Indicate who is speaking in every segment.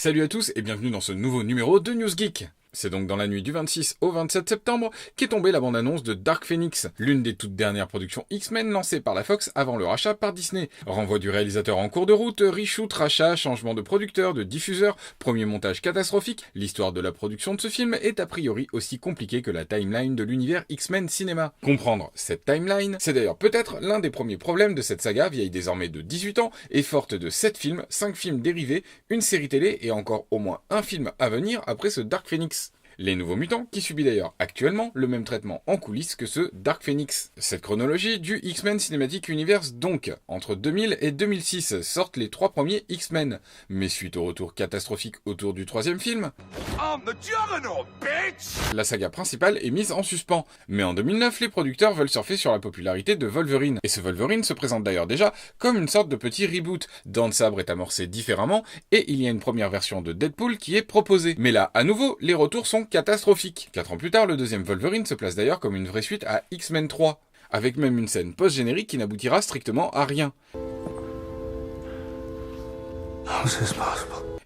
Speaker 1: Salut à tous et bienvenue dans ce nouveau numéro de News Geek. C'est donc dans la nuit du 26 au 27 septembre qu'est tombée la bande-annonce de Dark Phoenix, l'une des toutes dernières productions X-Men lancées par la Fox avant le rachat par Disney. Renvoi du réalisateur en cours de route, reshoot, rachat, changement de producteur, de diffuseur, premier montage catastrophique, l'histoire de la production de ce film est a priori aussi compliquée que la timeline de l'univers X-Men cinéma. Comprendre cette timeline, c'est d'ailleurs peut-être l'un des premiers problèmes de cette saga vieille désormais de 18 ans et forte de 7 films, 5 films dérivés, une série télé et encore au moins un film à venir après ce Dark Phoenix. Les Nouveaux Mutants, qui subit d'ailleurs actuellement le même traitement en coulisses que ce Dark Phoenix. Cette chronologie du X-Men Cinematic Universe donc. Entre 2000 et 2006 sortent les 3 premiers X-Men. Mais suite au retour catastrophique autour du 3e film, la saga principale est mise en suspens. Mais en 2009, les producteurs veulent surfer sur la popularité de Wolverine. Et ce Wolverine se présente d'ailleurs déjà comme une sorte de petit reboot. Dents de Sabre est amorcé différemment et il y a une première version de Deadpool qui est proposée. Mais là, à nouveau, les retours sont catastrophique. 4 ans plus tard, le deuxième Wolverine se place d'ailleurs comme une vraie suite à X-Men 3, avec même une scène post-générique qui n'aboutira strictement à rien.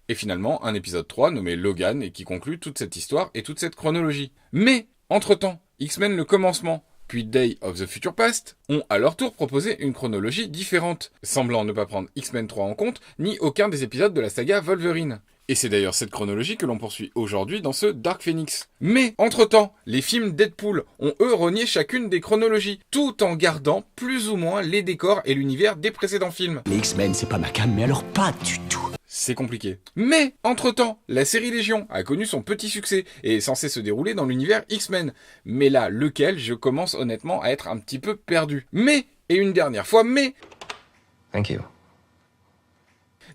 Speaker 1: Et finalement, un épisode 3 nommé Logan et qui conclut toute cette histoire et toute cette chronologie. Mais, entre-temps, X-Men le commencement, puis Day of the Future Past, ont à leur tour proposé une chronologie différente, semblant ne pas prendre X-Men 3 en compte, ni aucun des épisodes de la saga Wolverine. Et c'est d'ailleurs cette chronologie que l'on poursuit aujourd'hui dans ce Dark Phoenix. Mais, entre-temps, les films Deadpool ont eux renié chacune des chronologies, tout en gardant plus ou moins les décors et l'univers des précédents films.
Speaker 2: Les X-Men, c'est pas ma cam, mais alors pas du tout.
Speaker 1: C'est compliqué. Mais, entre-temps, la série Légion a connu son petit succès et est censée se dérouler dans l'univers X-Men. Mais là, lequel je commence honnêtement à être un petit peu perdu. Mais, et une dernière fois, mais...
Speaker 2: Thank you.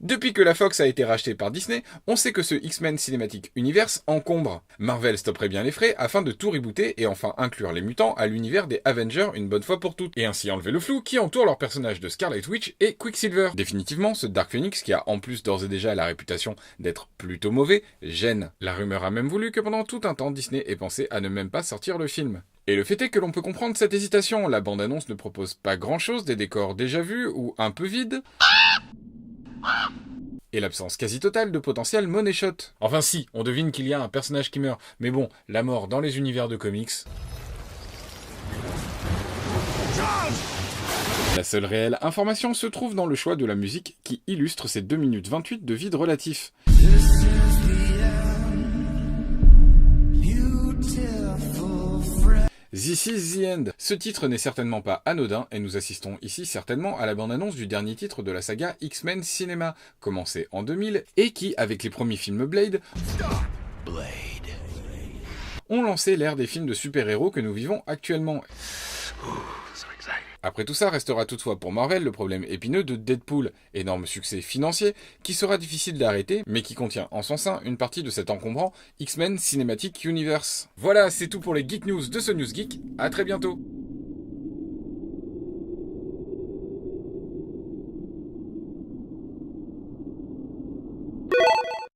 Speaker 1: Depuis que la Fox a été rachetée par Disney, on sait que ce X-Men Cinematic Universe encombre. Marvel stopperait bien les frais afin de tout rebooter et enfin inclure les mutants à l'univers des Avengers une bonne fois pour toutes, et ainsi enlever le flou qui entoure leurs personnages de Scarlet Witch et Quicksilver. Définitivement, ce Dark Phoenix, qui a en plus d'ores et déjà la réputation d'être plutôt mauvais, gêne. La rumeur a même voulu que pendant tout un temps, Disney ait pensé à ne même pas sortir le film. Et le fait est que l'on peut comprendre cette hésitation, la bande-annonce ne propose pas grand-chose, des décors déjà vus ou un peu vides, et l'absence quasi totale de potentiel money shot. Enfin si, on devine qu'il y a un personnage qui meurt, mais bon, la mort dans les univers de comics... La seule réelle information se trouve dans le choix de la musique qui illustre ces 2 minutes 28 de vide relatif. This is the end. Ce titre n'est certainement pas anodin et nous assistons ici certainement à la bande-annonce du dernier titre de la saga X-Men Cinéma, commencé en 2000 et qui, avec les premiers films Blade, ont lancé l'ère des films de super-héros que nous vivons actuellement. Après tout ça, restera toutefois pour Marvel le problème épineux de Deadpool, énorme succès financier qui sera difficile d'arrêter, mais qui contient en son sein une partie de cet encombrant X-Men Cinematic Universe. Voilà, c'est tout pour les Geek News de ce News Geek, à très bientôt.